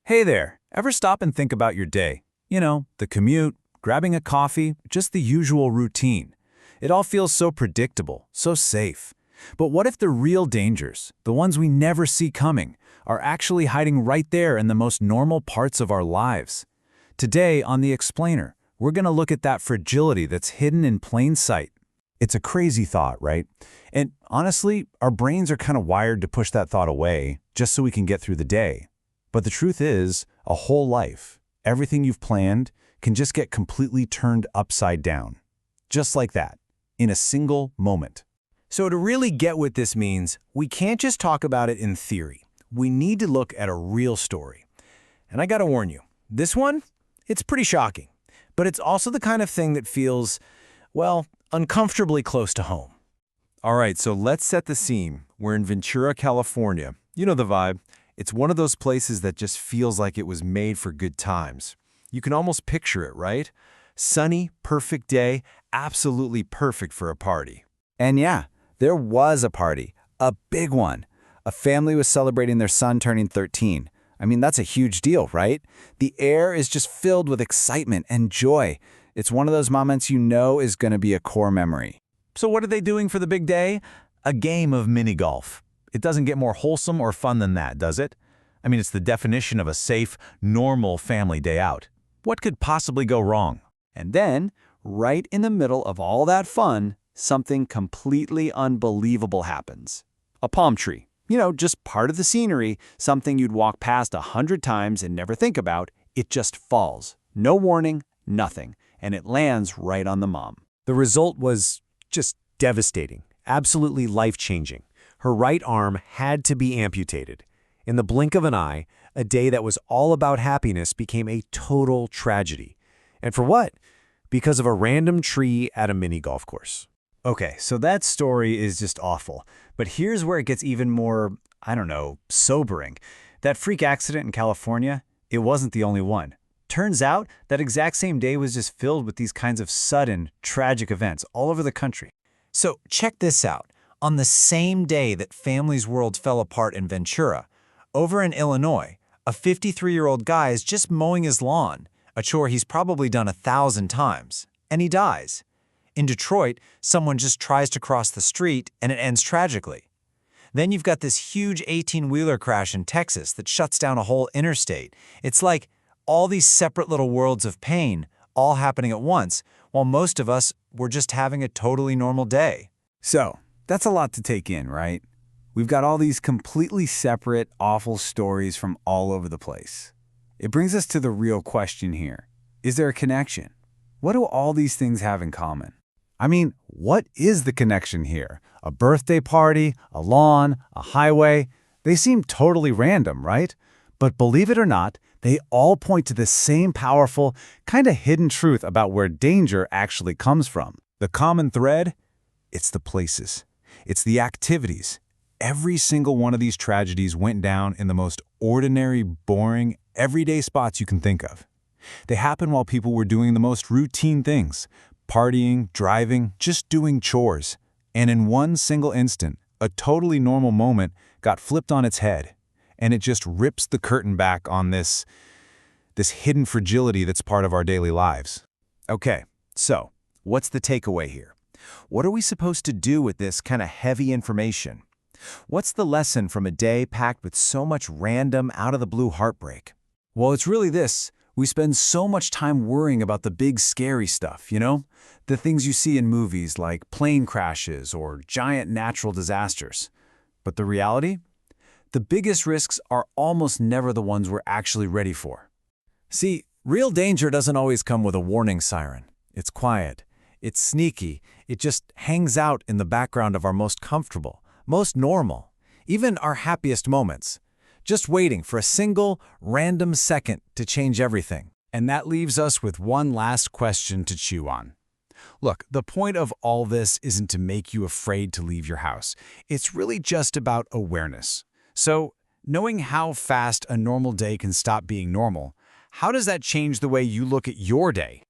Hey there, ever stop and think about your day? You know, the commute, grabbing a coffee, just the usual routine. It all feels so predictable, so safe. But what if the real dangers, the ones we never see coming, are actually hiding right there in the most normal parts of our lives? Today on The Explainer, we're going to look at that fragility that's hidden in plain sight. It's a crazy thought, right? And honestly, our brains are kind of wired to push that thought away just so we can get through the day. But the truth is, a whole life, everything you've planned, can just get completely turned upside down. Just like that, in a single moment. So to really get what this means, we can't just talk about it in theory. We need to look at a real story. And I gotta warn you, this one, it's pretty shocking. But it's also the kind of thing that feels, well, uncomfortably close to home. All right, so let's set the scene. We're in Ventura, California. You know the vibe. It's one of those places that just feels like it was made for good times. You can almost picture it, right? Sunny, perfect day, absolutely perfect for a party. And yeah, there was a party, a big one. A family was celebrating their son turning 13. I mean, that's a huge deal, right? The air is just filled with excitement and joy. It's one of those moments you know is going to be a core memory. So what are they doing for the big day? A game of mini golf. It doesn't get more wholesome or fun than that, does it? I mean, it's the definition of a safe, normal family day out. What could possibly go wrong? And then, right in the middle of all that fun, something completely unbelievable happens. A palm tree. You know, just part of the scenery, something you'd walk past 100 times and never think about. It just falls. No warning, nothing. And it lands right on the mom. The result was just devastating, absolutely life-changing. Her right arm had to be amputated. In the blink of an eye, a day that was all about happiness became a total tragedy. And for what? Because of a random tree at a mini golf course. Okay, so that story is just awful. But here's where it gets even more, sobering. That freak accident in California, it wasn't the only one. Turns out that exact same day was just filled with these kinds of sudden, tragic events all over the country. So check this out. On the same day that families' worlds fell apart in Ventura, over in Illinois, a 53-year-old guy is just mowing his lawn, a chore he's probably done 1,000 times, and he dies. In Detroit, someone just tries to cross the street and it ends tragically. Then you've got this huge 18-wheeler crash in Texas that shuts down a whole interstate. It's like all these separate little worlds of pain all happening at once, while most of us were just having a totally normal day. So, that's a lot to take in, right? We've got all these completely separate, awful stories from all over the place. It brings us to the real question here. Is there a connection? What do all these things have in common? I mean, what is the connection here? A birthday party, a lawn, a highway? They seem totally random, right? But believe it or not, they all point to the same powerful, kind of hidden truth about where danger actually comes from. The common thread? It's the places. It's the activities. Every single one of these tragedies went down in the most ordinary, boring, everyday spots you can think of. They happened while people were doing the most routine things, partying, driving, just doing chores. And in one single instant, a totally normal moment got flipped on its head. And it just rips the curtain back on this hidden fragility that's part of our daily lives. Okay, so what's the takeaway here? What are we supposed to do with this kind of heavy information? What's the lesson from a day packed with so much random, out-of-the-blue heartbreak? Well, it's really this. We spend so much time worrying about the big, scary stuff, you know? The things you see in movies like plane crashes or giant natural disasters. But the reality? The biggest risks are almost never the ones we're actually ready for. See, real danger doesn't always come with a warning siren. It's quiet. It's sneaky. It just hangs out in the background of our most comfortable, most normal, even our happiest moments, just waiting for a single, random second to change everything. And that leaves us with one last question to chew on. Look, the point of all this isn't to make you afraid to leave your house. It's really just about awareness. So, knowing how fast a normal day can stop being normal, how does that change the way you look at your day?